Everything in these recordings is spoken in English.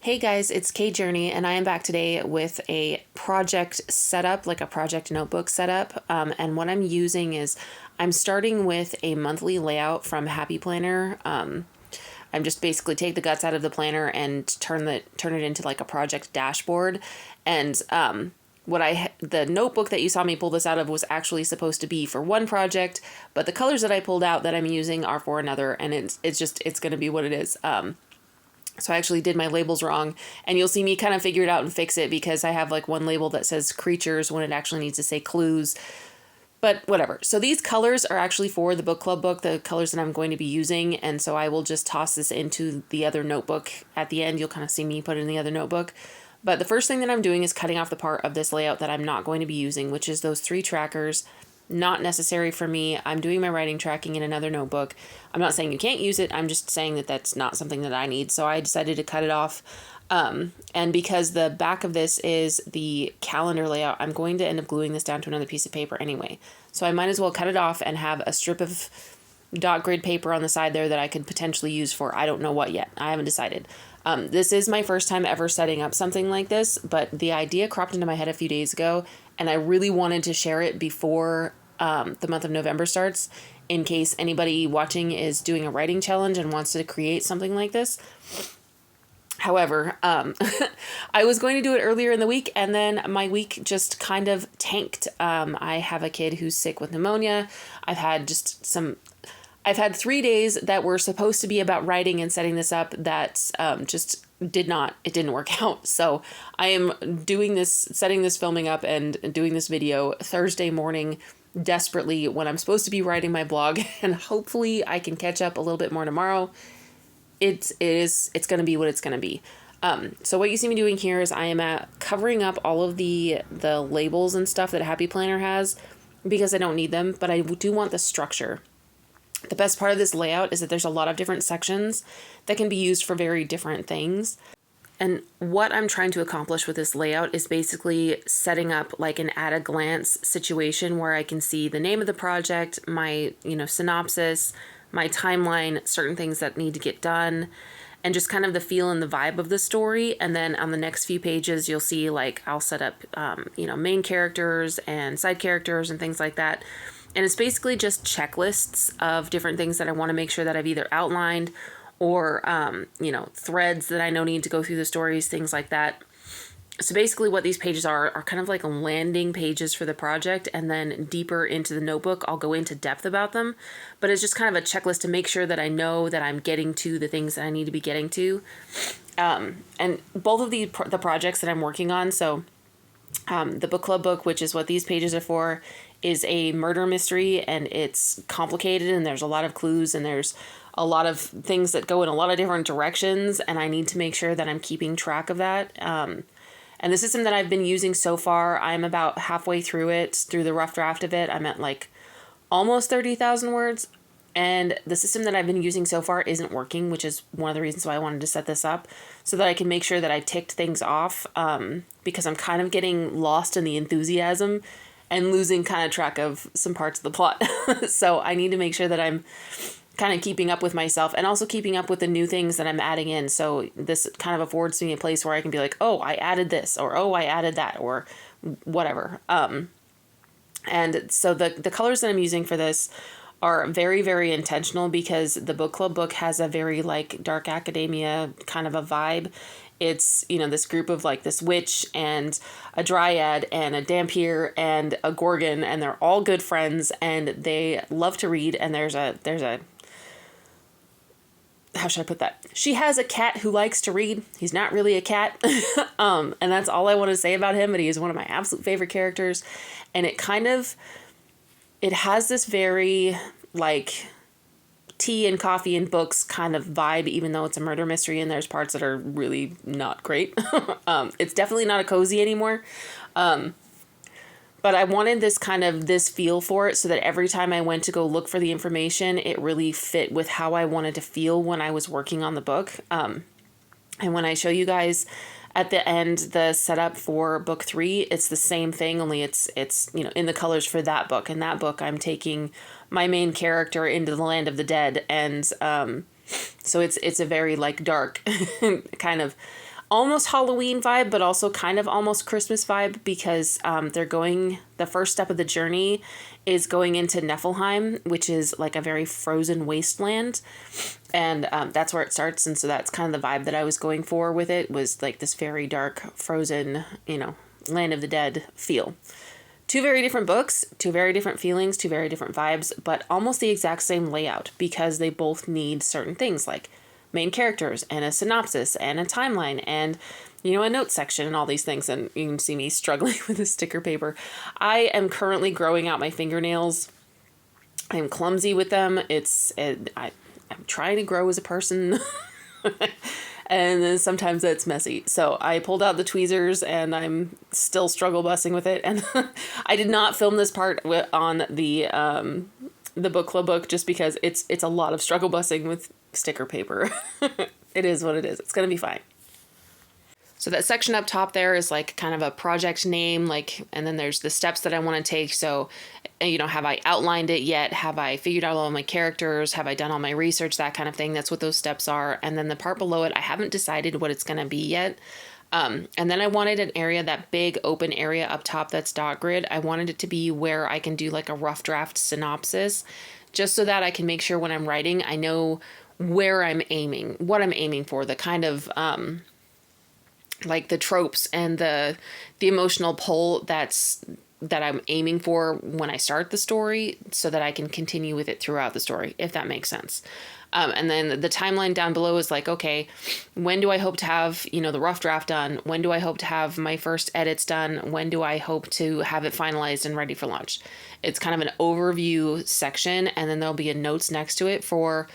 Hey guys, it's Kate Journey, and I am back today with a project setup, like a project notebook setup. And what I'm using is I'm starting with a monthly layout from Happy Planner. I'm just basically take the guts out of the planner and turn it into like a project dashboard. And the notebook that you saw me pull this out of was actually supposed to be for one project, but the colors that I pulled out that I'm using are for another, and it's going to be what it is. So I actually did my labels wrong, and you'll see me kind of figure it out and fix it because I have like one label that says creatures when it actually needs to say clues, but whatever. So these colors are actually for the book club book, the colors that I'm going to be using, and so I will just toss this into the other notebook at the end. You'll kind of see me put it in the other notebook. But the first thing that I'm doing is cutting off the part of this layout that I'm not going to be using, which is those 3 trackers. Not necessary for me. I'm doing my writing tracking in another notebook. I'm not saying you can't use it. I'm just saying that that's not something that I need. So I decided to cut it off. And because the back of this is the calendar layout, I'm going to end up gluing this down to another piece of paper anyway. So I might as well cut it off and have a strip of dot grid paper on the side there that I could potentially use for I don't know what yet. I haven't decided. This is my first time ever setting up something like this, but the idea cropped into my head a few days ago, and I really wanted to share it before the month of November starts, in case anybody watching is doing a writing challenge and wants to create something like this. However, I was going to do it earlier in the week, and then my week just kind of tanked. I have a kid who's sick with pneumonia. I've had 3 days that were supposed to be about writing and setting this up that it didn't work out. So I am setting this filming up and doing this video Thursday morning desperately when I'm supposed to be writing my blog, and hopefully I can catch up a little bit more tomorrow. It's going to be what it's going to be. So what you see me doing here is I am covering up all of the labels and stuff that Happy Planner has because I don't need them, but I do want the structure. The best part of this layout is that there's a lot of different sections that can be used for very different things. And what I'm trying to accomplish with this layout is basically setting up like an at a glance situation where I can see the name of the project, my, synopsis, my timeline, certain things that need to get done, and just kind of the feel and the vibe of the story. And then on the next few pages, you'll see like I'll set up, main characters and side characters and things like that. And it's basically just checklists of different things that I want to make sure that I've either outlined or, threads that I know need to go through the stories, things like that. So basically what these pages are kind of like landing pages for the project, and then deeper into the notebook, I'll go into depth about them. But it's just kind of a checklist to make sure that I know that I'm getting to the things that I need to be getting to. And both of the projects that I'm working on, so the book club book, which is what these pages are for, is a murder mystery, and it's complicated, and there's a lot of clues, and there's a lot of things that go in a lot of different directions, and I need to make sure that I'm keeping track of that. And the system that I've been using so far, I'm about halfway through the rough draft of it. I'm at like almost 30,000 words. And the system that I've been using so far isn't working, which is one of the reasons why I wanted to set this up, so that I can make sure that I ticked things off, because I'm kind of getting lost in the enthusiasm and losing kind of track of some parts of the plot. So I need to make sure that I'm kind of keeping up with myself and also keeping up with the new things that I'm adding in. So this kind of affords me a place where I can be like, oh, I added this, or oh, I added that, or whatever. And so the colors that I'm using for this are very, very intentional because the book club book has a very like dark academia kind of a vibe. It's, this group of like this witch and a dryad and a dhampir and a gorgon, and they're all good friends and they love to read. And there's a how should I put that? She has a cat who likes to read. He's not really a cat. And that's all I want to say about him, but he is one of my absolute favorite characters. And it has this very like tea and coffee and books kind of vibe, even though it's a murder mystery and there's parts that are really not great. It's definitely not a cozy anymore. But I wanted this feel for it so that every time I went to go look for the information, it really fit with how I wanted to feel when I was working on the book. And when I show you guys at the end the setup for book 3, it's the same thing, only it's in the colors for that book. In that book, I'm taking my main character into the land of the dead, and so it's a very like dark kind of almost Halloween vibe, but also kind of almost Christmas vibe, because the first step of the journey is going into Niflheim, which is like a very frozen wasteland. And that's where it starts. And so that's kind of the vibe that I was going for with it, was like this very dark, frozen, Land of the Dead feel. Two very different books, two very different feelings, two very different vibes, but almost the exact same layout, because they both need certain things like main characters and a synopsis and a timeline and, a note section and all these things. And you can see me struggling with the sticker paper. I am currently growing out my fingernails. I'm clumsy with them. I'm trying to grow as a person. And then sometimes that's messy. So I pulled out the tweezers and I'm still struggle bussing with it. And I did not film this part on the book club book, just because it's a lot of struggle bussing with sticker paper. It is what it is. It's going to be fine. So that section up top there is like kind of a project name, and then there's the steps that I want to take. So, have I outlined it yet? Have I figured out all of my characters? Have I done all my research? That kind of thing. That's what those steps are. And then the part below it, I haven't decided what it's going to be yet. And then I wanted an area, that big open area up top that's dot grid. I wanted it to be where I can do like a rough draft synopsis, just so that I can make sure when I'm writing, I know where I'm aiming, what I'm aiming for, the kind of like the tropes and the emotional pull that I'm aiming for when I start the story, so that I can continue with it throughout the story, if that makes sense. And then the timeline down below is like, okay, when do I hope to have, the rough draft done? When do I hope to have my first edits done? When do I hope to have it finalized and ready for launch? It's kind of an overview section, and then there'll be a notes next to it for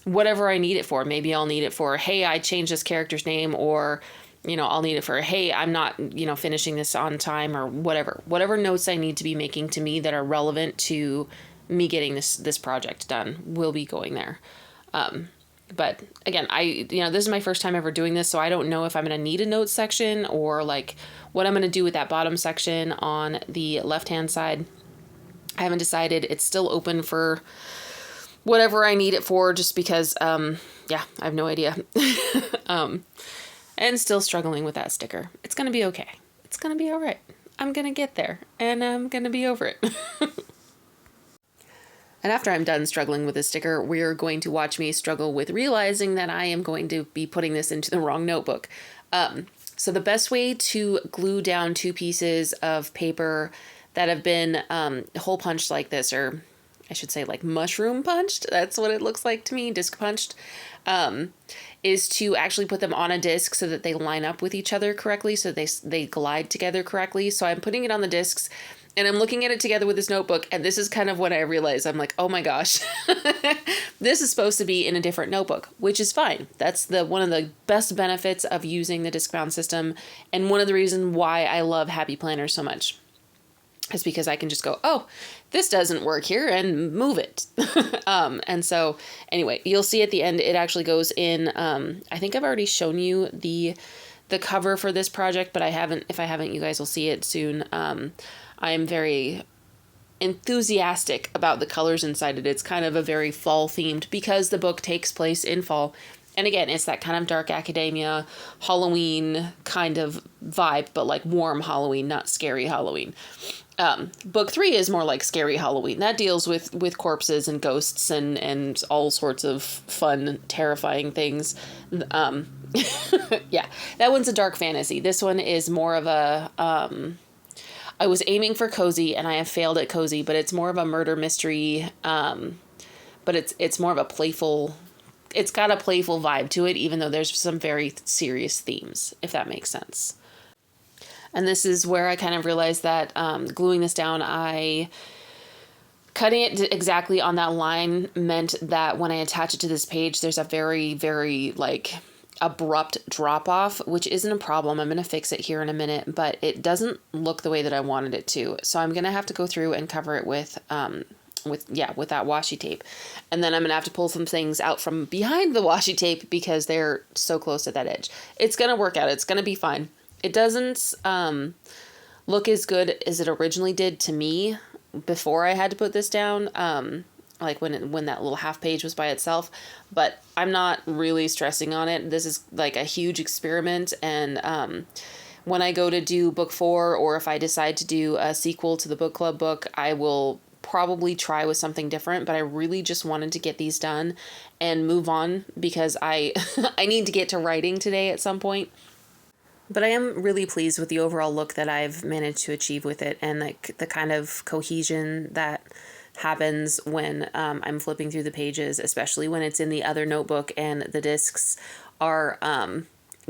whatever I need it for. Maybe I'll need it for, hey, I changed this character's name, or I'll need it for, hey, I'm not, finishing this on time, or whatever notes I need to be making to me that are relevant to me getting this project done will be going there. But again, this is my first time ever doing this, so I don't know if I'm going to need a notes section, or like what I'm going to do with that bottom section on the left-hand side. I haven't decided. It's still open for whatever I need it for, just because, I have no idea. And still struggling with that sticker. It's going to be okay. It's going to be all right. I'm going to get there, and I'm going to be over it. And after I'm done struggling with the sticker, we're going to watch me struggle with realizing that I am going to be putting this into the wrong notebook. So the best way to glue down two pieces of paper that have been hole punched like this, or I should say like mushroom punched, that's what it looks like to me, disc punched, is to actually put them on a disc so that they line up with each other correctly, so they glide together correctly. So I'm putting it on the discs, and I'm looking at it together with this notebook, and this is kind of when I realized, I'm like, oh my gosh, this is supposed to be in a different notebook, which is fine. That's one of the best benefits of using the disc-bound system, and one of the reasons why I love Happy Planner so much. Is because I can just go, oh, this doesn't work here, and move it. And so anyway, you'll see at the end, it actually goes in, I think I've already shown you the cover for this project, but if I haven't, you guys will see it soon. I'm very enthusiastic about the colors inside it. It's kind of a very fall themed, because the book takes place in fall. And again, it's that kind of dark academia, Halloween kind of vibe, but like warm Halloween, not scary Halloween. Book 3 is more like scary Halloween. That deals with corpses and ghosts and all sorts of fun, terrifying things. Yeah, that one's a dark fantasy. This one is more of a, I was aiming for cozy, and I have failed at cozy, but it's more of a murder mystery. But it's more of a playful, it's got a playful vibe to it, even though there's some very serious themes, if that makes sense. And this is where I kind of realized that gluing this down, cutting it exactly on that line meant that when I attach it to this page, there's a very, very abrupt drop off, which isn't a problem. I'm going to fix it here in a minute, but it doesn't look the way that I wanted it to. So I'm going to have to go through and cover it with that washi tape. And then I'm going to have to pull some things out from behind the washi tape because they're so close to that edge. It's going to work out. It's going to be fine. It doesn't look as good as it originally did to me before I had to put this down. like when that little half page was by itself, but I'm not really stressing on it. This is like a huge experiment, and when I go to do book 4, or if I decide to do a sequel to the book club book, I will probably try with something different, but I really just wanted to get these done and move on because I I need to get to writing today at some point. But I am really pleased with the overall look that I've managed to achieve with it, and like the kind of cohesion that happens when I'm flipping through the pages, especially when it's in the other notebook and the discs are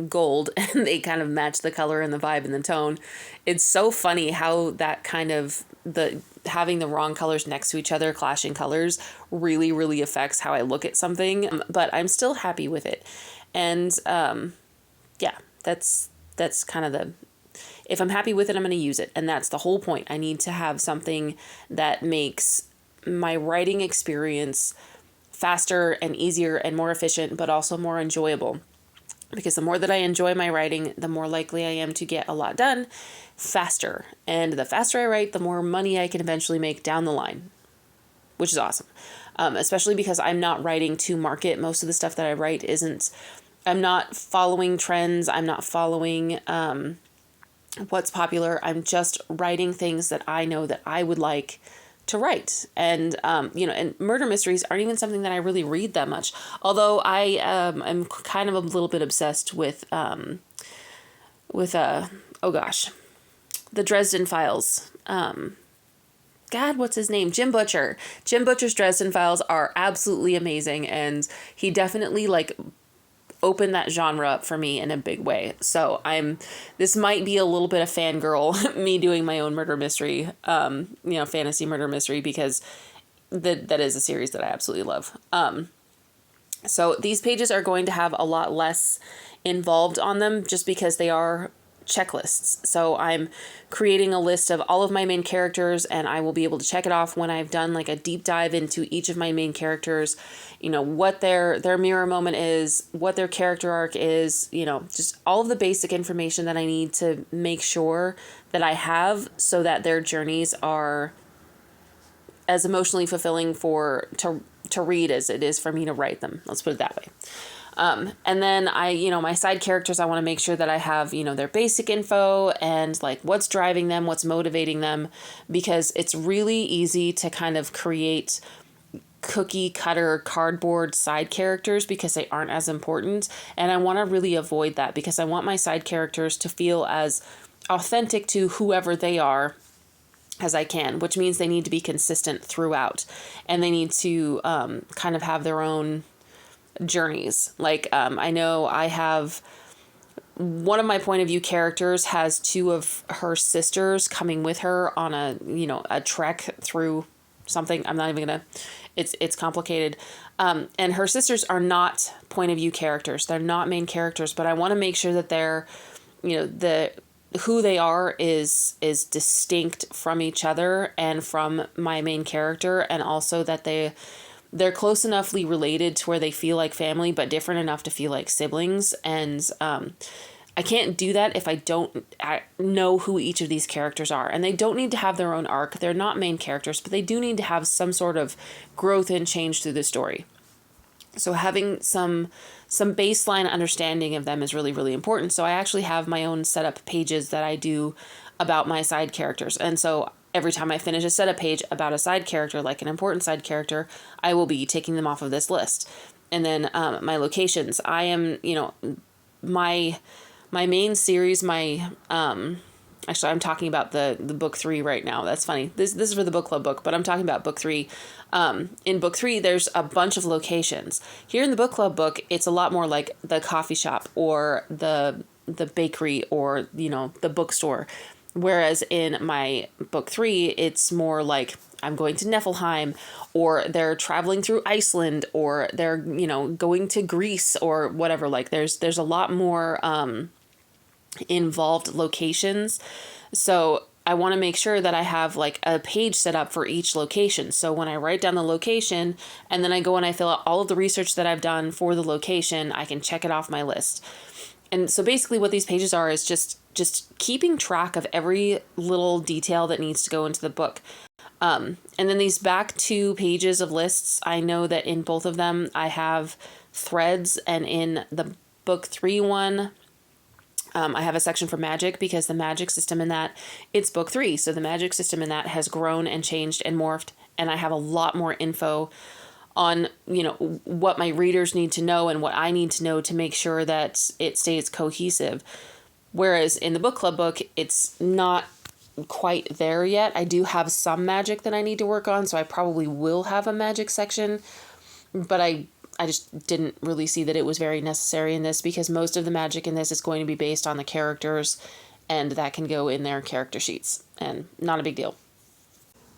gold and they kind of match the color and the vibe and the tone. It's so funny how that kind of the having the wrong colors next to each other, clashing colors, really, really affects how I look at something. But I'm still happy with it. And yeah, that's kind of the, if I'm happy with it, I'm going to use it. And that's the whole point. I need to have something that makes my writing experience faster and easier and more efficient, but also more enjoyable. Because the more that I enjoy my writing, the more likely I am to get a lot done faster. And the faster I write, the more money I can eventually make down the line, which is awesome. Especially because I'm not writing to market. Most of the stuff that I write isn't, I'm not following trends. I'm not following what's popular. I'm just writing things that I know that I would like to write. And, and murder mysteries aren't even something that I really read that much. Although I am kind of a little bit obsessed with the Dresden Files. God, what's his name? Jim Butcher. Jim Butcher's Dresden Files are absolutely amazing. And he definitely opened that genre up for me in a big way. So this might be a little bit of fangirl, me doing my own murder mystery, fantasy murder mystery, because that is a series that I absolutely love. So these pages are going to have a lot less involved on them just because they are checklists. So I'm creating a list of all of my main characters, and I will be able to check it off when I've done like a deep dive into each of my main characters, what their mirror moment is, what their character arc is, just all of the basic information that I need to make sure that I have so that their journeys are as emotionally fulfilling to read as it is for me to write them. Let's put it that way. And then my side characters, I want to make sure that I have, their basic info and like what's driving them, what's motivating them, because it's really easy to kind of create cookie cutter cardboard side characters because they aren't as important. And I want to really avoid that because I want my side characters to feel as authentic to whoever they are as I can, which means they need to be consistent throughout, and they need to kind of have their own journeys. I know I have one of my point of view characters has 2 of her sisters coming with her on a trek through something. I'm not even gonna, it's complicated. And her sisters are not point of view characters. They're not main characters, but I want to make sure that they're, who they are is distinct from each other and from my main character, and also that they're close enoughly related to where they feel like family, but different enough to feel like siblings. And I can't do that if I don't know who each of these characters are. And they don't need to have their own arc. They're not main characters, but they do need to have some sort of growth and change through the story. So having some baseline understanding of them is really, really important. So I actually have my own setup pages that I do about my side characters. And so every time I finish a setup page about a side character, like an important side character, I will be taking them off of this list. And then my locations. I am, my main series, actually I'm talking about the book 3 right now. That's funny. This is for the book club book, but I'm talking about book 3. In book 3, there's a bunch of locations. Here in the book club book, it's a lot more like the coffee shop or the bakery or, the bookstore. Whereas in my book 3, it's more like I'm going to Niflheim, or they're traveling through Iceland, or they're, going to Greece or whatever. Like there's a lot more involved locations. So I want to make sure that I have like a page set up for each location. So when I write down the location and then I go and I fill out all of the research that I've done for the location, I can check it off my list. And so basically what these pages are is just keeping track of every little detail that needs to go into the book. And then these back 2 pages of lists, I know that in both of them I have threads, and in the book 3 one, I have a section for magic because the magic system in that, it's book 3. So the magic system in that has grown and changed and morphed. And I have a lot more info on, what my readers need to know and what I need to know to make sure that it stays cohesive. Whereas in the book club book, it's not quite there yet. I do have some magic that I need to work on, so I probably will have a magic section, but I just didn't really see that it was very necessary in this because most of the magic in this is going to be based on the characters, and that can go in their character sheets, and not a big deal.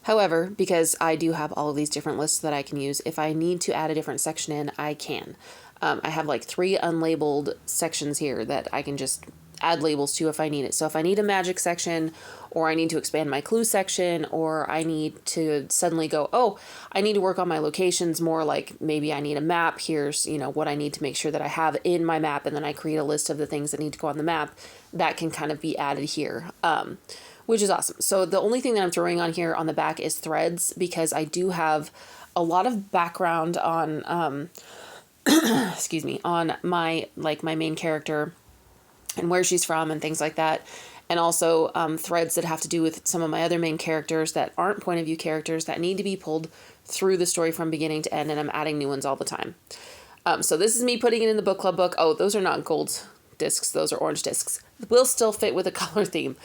However, because I do have all of these different lists that I can use, if I need to add a different section in, I can. I have like 3 unlabeled sections here that I can just add labels to if I need it. So if I need a magic section, or I need to expand my clue section, or I need to suddenly go, oh, I need to work on my locations more, like maybe I need a map. Here's, what I need to make sure that I have in my map, and then I create a list of the things that need to go on the map. That can kind of be added here, which is awesome. So the only thing that I'm throwing on here on the back is threads, because I do have a lot of background on, excuse me, on my main character and where she's from and things like that. And also threads that have to do with some of my other main characters that aren't point of view characters that need to be pulled through the story from beginning to end, and I'm adding new ones all the time. So this is me putting it in the book club book. Oh, those are not gold discs. Those are orange discs. Will still fit with a color theme.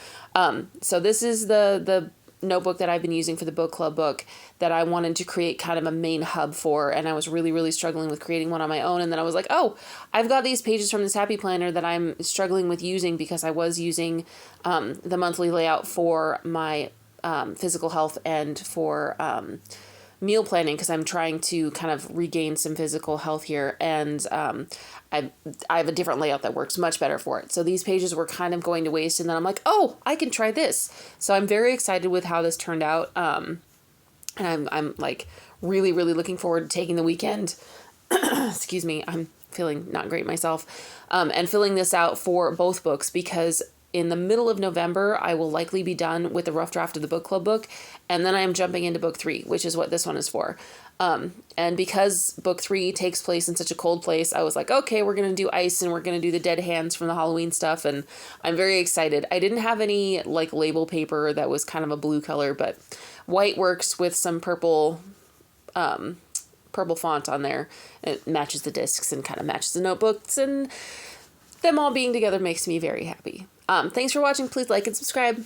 So this is the notebook that I've been using for the book club book that I wanted to create kind of a main hub for, and I was really, really struggling with creating one on my own. And then I was like, oh, I've got these pages from this happy planner that I'm struggling with using because I was using the monthly layout for my physical health and for meal planning, because I'm trying to kind of regain some physical health here, and I have a different layout that works much better for it. So these pages were kind of going to waste, and then I'm like, oh, I can try this. So I'm very excited with how this turned out, and I'm like really, really looking forward to taking the weekend. Excuse me, I'm feeling not great myself, and filling this out for both books, because in the middle of November, I will likely be done with the rough draft of the book club book, and then I am jumping into book 3, which is what this one is for. And because book 3 takes place in such a cold place, I was like, okay, we're going to do ice, and we're going to do the dead hands from the Halloween stuff, and I'm very excited. I didn't have any label paper that was kind of a blue color, but white works with some purple font on there. It matches the discs and kind of matches the notebooks, and them all being together makes me very happy. Thanks for watching. Please like and subscribe.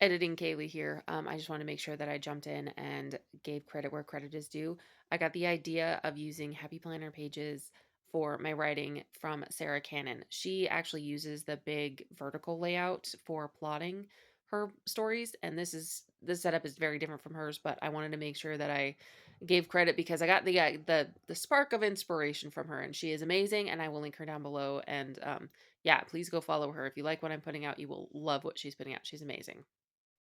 Editing Kaylee here. I just want to make sure that I jumped in and gave credit where credit is due. I got the idea of using Happy Planner pages for my writing from Sarra Cannon. She actually uses the big vertical layout for plotting her stories, and this setup is very different from hers, but I wanted to make sure that I gave credit because I got the spark of inspiration from her, and she is amazing, and I will link her down below. And yeah, please go follow her. If you like what I'm putting out, you will love what she's putting out. She's amazing.